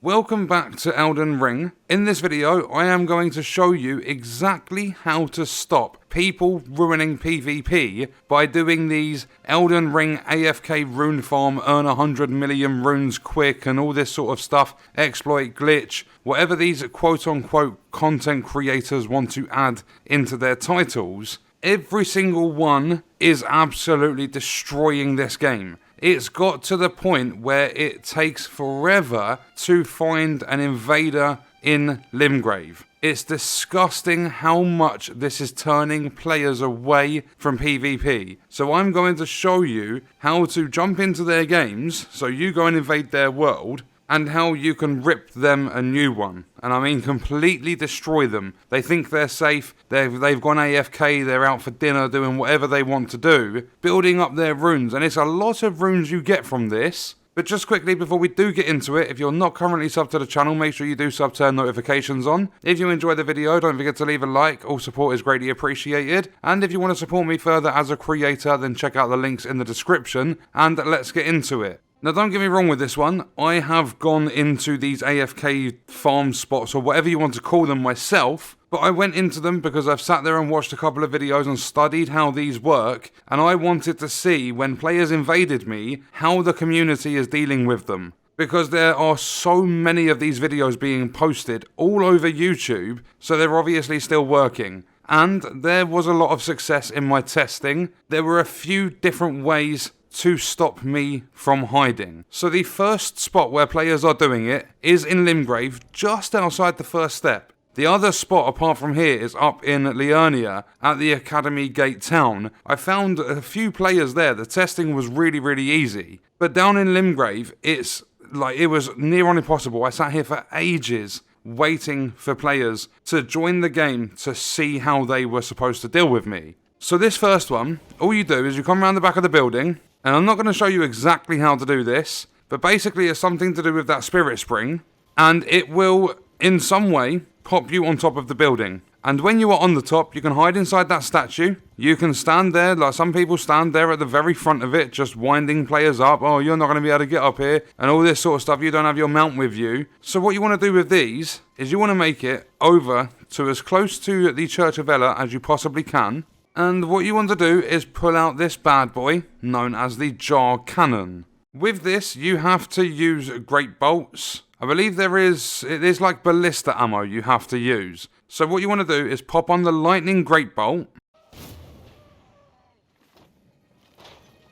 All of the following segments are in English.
Welcome back to Elden Ring. In this video, I am going to show you exactly how to stop people ruining PvP by doing these Elden Ring AFK Rune farm, earn 100 million runes quick and all this sort of stuff, exploit, glitch, whatever these quote-unquote content creators want to add into their titles. Every single one is absolutely destroying this game. It's got to the point where it takes forever to find an invader in Limgrave. It's disgusting how much this is turning players away from PvP. So I'm going to show you how to jump into their games, so you go and invade their world, and how you can rip them a new one. And I mean completely destroy them. They think they're safe, they've gone AFK, they're out for dinner doing whatever they want to do, building up their runes, and it's a lot of runes you get from this. But just quickly before we do get into it, if you're not currently subbed to the channel, make sure you do sub, turn notifications on. If you enjoy the video, don't forget to leave a like, all support is greatly appreciated. And if you want to support me further as a creator, then check out the links in the description, and let's get into it. Now don't get me wrong with this one, I have gone into these AFK farm spots or whatever you want to call them myself, but I went into them because I've sat there and watched a couple of videos and studied how these work, and I wanted to see when players invaded me, how the community is dealing with them. Because there are so many of these videos being posted all over YouTube, so they're obviously still working. And there was a lot of success in my testing. There were a few different ways to stop me from hiding. So the first spot where players are doing it is in Limgrave, just outside the first step. The other spot apart from here is up in Liurnia at the Academy Gate town. I found a few players there. The testing was really easy. But down in Limgrave, it was near on impossible. I sat here for ages waiting for players to join the game to see how they were supposed to deal with me. So this first one, all you do is you come around the back of the building, and I'm not going to show you exactly how to do this, but basically it's something to do with that spirit spring, and it will, in some way, pop you on top of the building. And when you are on the top, you can hide inside that statue. You can stand there, like some people stand there at the very front of it, just winding players up. Oh, you're not going to be able to get up here, and all this sort of stuff. You don't have your mount with you. So what you want to do with these is you want to make it over to as close to the Church of Ella as you possibly can. And what you want to do is pull out this bad boy, known as the jar cannon. With this, you have to use great bolts. I believe it is like ballista ammo you have to use. So what you want to do is pop on the lightning great bolt.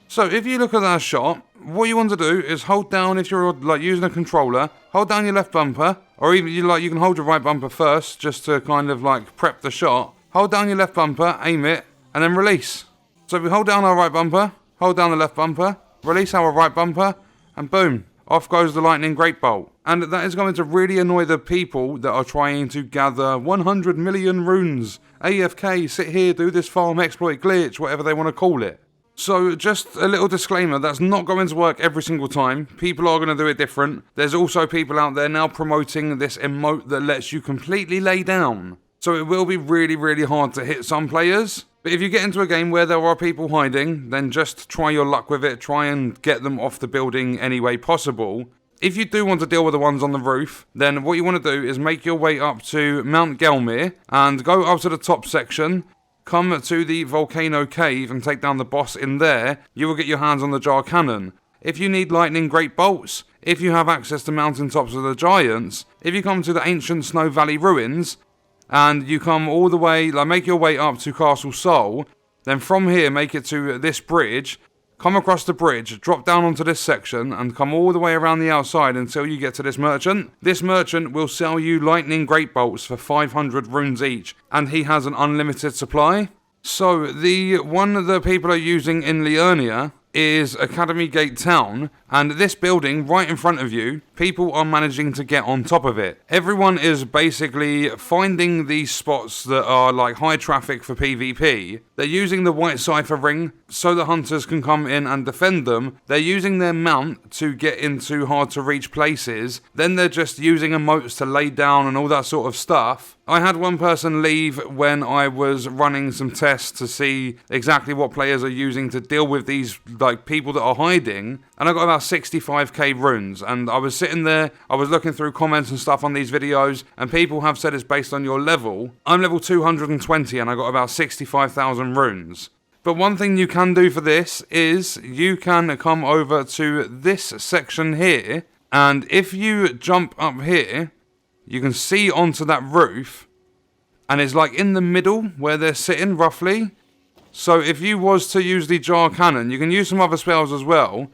So if you look at that shot, what you want to do is hold down, if you're like using a controller, hold down your left bumper, or even you can hold your right bumper first, just to kind of like prep the shot. Hold down your left bumper, aim it, and then release. So we hold down our right bumper, hold down the left bumper, release our right bumper, and boom, off goes the lightning great bolt. And that is going to really annoy the people that are trying to gather 100 million runes. AFK, sit here, do this farm, exploit, glitch, whatever they want to call it. So just a little disclaimer, that's not going to work every single time. People are going to do it different. There's also people out there now promoting this emote that lets you completely lay down. So it will be really hard to hit some players. But if you get into a game where there are people hiding, then just try your luck with it. Try and get them off the building any way possible. If you do want to deal with the ones on the roof, then what you want to do is make your way up to Mount Gelmir and go up to the top section. Come to the volcano cave and take down the boss in there. You will get your hands on the jar cannon. If you need lightning great bolts, if you have access to mountaintops of the giants, if you come to the ancient Snow Valley ruins, and you come all the way, make your way up to Castle Sol, then from here make it to this bridge, come across the bridge, drop down onto this section, and come all the way around the outside until you get to this merchant. This merchant will sell you lightning great bolts for 500 runes each, and he has an unlimited supply. So the one that people are using in Liurnia is Academy Gate Town, and this building right in front of you, people are managing to get on top of it. Everyone is basically finding these spots that are like high traffic for PvP. They're using the white cipher ring so the hunters can come in and defend them. They're using their mount to get into hard to reach places. Then they're just using emotes to lay down and all that sort of stuff. I had one person leave when I was running some tests to see exactly what players are using to deal with these like people that are hiding, and I got about about 65k runes, and I was sitting there, I was looking through comments and stuff on these videos, and people have said it's based on your level. I'm level 220 and I got about 65,000 runes. But one thing you can do for this is you can come over to this section here, and if you jump up here, you can see onto that roof, and it's like in the middle where they're sitting roughly. So if you was to use the jar cannon, you can use some other spells as well.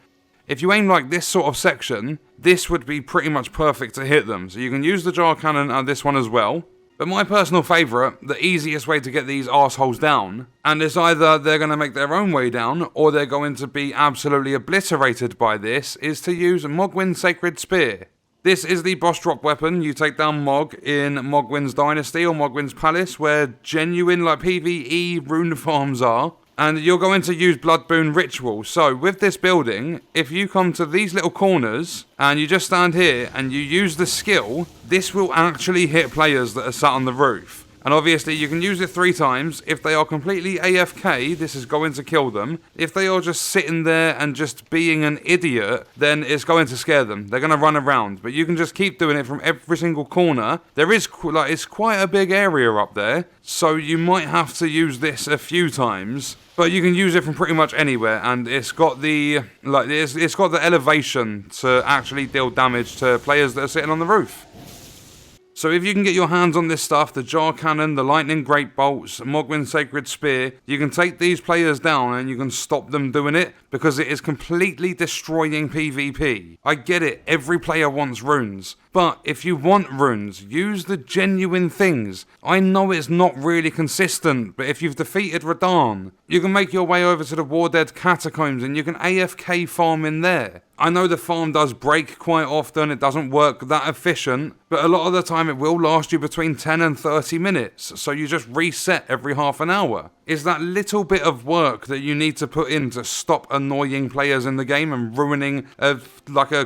If you aim like this sort of section, this would be pretty much perfect to hit them. So you can use the jar cannon on this one as well. But my personal favourite, the easiest way to get these arseholes down, and it's either they're going to make their own way down, or they're going to be absolutely obliterated by this, is to use Mogwyn's Sacred Spear. This is the boss drop weapon. You take down Mog in Mogwyn's Dynasty or Mogwyn's Palace, where genuine like PvE rune farms are. And you're going to use Blood Boon Ritual. So with this building, if you come to these little corners and you just stand here and you use the skill, this will actually hit players that are sat on the roof. And obviously you can use it 3 times. If they are completely AFK, this is going to kill them. If they are just sitting there and just being an idiot, then it's going to scare them. They're going to run around. But you can just keep doing it from every single corner. There is, like, it's quite a big area up there, so you might have to use this a few times. But you can use it from pretty much anywhere, and it's got the it's got the elevation to actually deal damage to players that are sitting on the roof. So if you can get your hands on this stuff, the jar cannon, the lightning great bolts, Mogwyn's Sacred Spear, you can take these players down and you can stop them doing it, because it is completely destroying PvP. I get it, every player wants runes. But if you want runes, use the genuine things. I know it's not really consistent, but if you've defeated Radahn, you can make your way over to the War-Dead Catacombs and you can AFK farm in there. I know the farm does break quite often, it doesn't work that efficient, but a lot of the time it will last you between 10 and 30 minutes, so you just reset every half an hour. It's that little bit of work that you need to put in to stop annoying players in the game and ruining a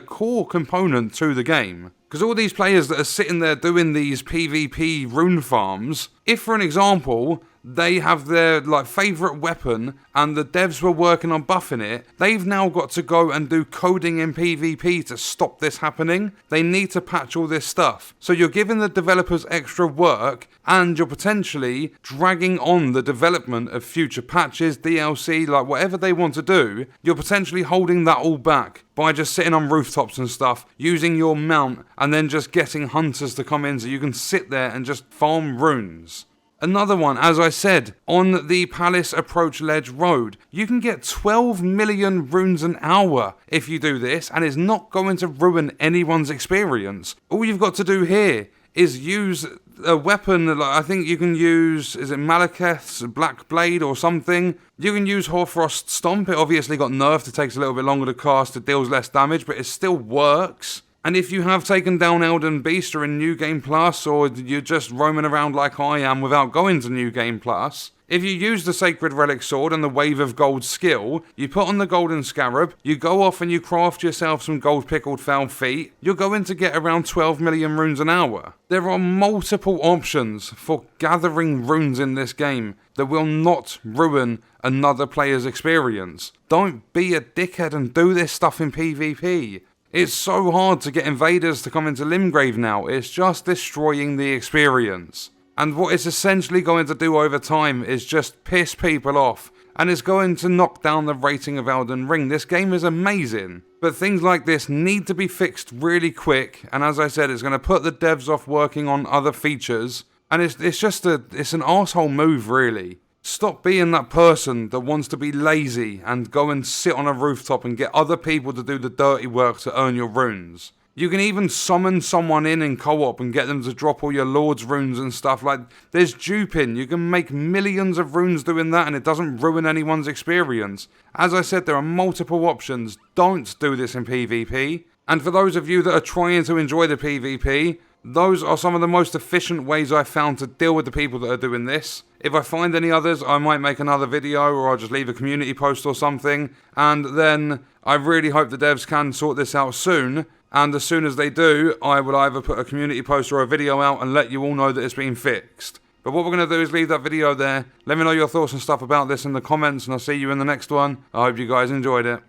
core component to the game. Because all these players that are sitting there doing these PvP rune farms, if for an example, they have their favourite weapon and the devs were working on buffing it, they've now got to go and do coding in PvP to stop this happening. They need to patch all this stuff. So you're giving the developers extra work, and you're potentially dragging on the development of future patches, DLC, whatever they want to do. You're potentially holding that all back by just sitting on rooftops and stuff, using your mount, and then just getting hunters to come in so you can sit there and just farm runes. Another one, as I said, on the Palace Approach Ledge Road, you can get 12 million runes an hour if you do this, and it's not going to ruin anyone's experience. All you've got to do here is use a weapon, I think you can use, is it Malekith's Black Blade or something? You can use Hoarfrost Stomp. It obviously got nerfed, it takes a little bit longer to cast, it deals less damage, but it still works. And if you have taken down Elden Beast or in New Game Plus, or you're just roaming around like I am without going to New Game Plus, if you use the Sacred Relic Sword and the Wave of Gold skill, you put on the Golden Scarab, you go off and you craft yourself some Gold Pickled Foul Feet, you're going to get around 12 million runes an hour. There are multiple options for gathering runes in this game that will not ruin another player's experience. Don't be a dickhead and do this stuff in PvP. It's so hard to get invaders to come into Limgrave now, it's just destroying the experience. And what it's essentially going to do over time is just piss people off, and it's going to knock down the rating of Elden Ring. This game is amazing, but things like this need to be fixed really quick, and as I said, it's going to put the devs off working on other features, and it's an arsehole move really. Stop being that person that wants to be lazy and go and sit on a rooftop and get other people to do the dirty work to earn your runes. You can even summon someone in co-op and get them to drop all your Lord's runes and stuff. There's duping. You can make millions of runes doing that and it doesn't ruin anyone's experience. As I said, there are multiple options. Don't do this in PvP. And for those of you that are trying to enjoy the PvP, those are some of the most efficient ways I've found to deal with the people that are doing this. If I find any others, I might make another video or I'll just leave a community post or something. And then I really hope the devs can sort this out soon. And as soon as they do, I will either put a community post or a video out and let you all know that it's been fixed. But what we're going to do is leave that video there. Let me know your thoughts and stuff about this in the comments, and I'll see you in the next one. I hope you guys enjoyed it.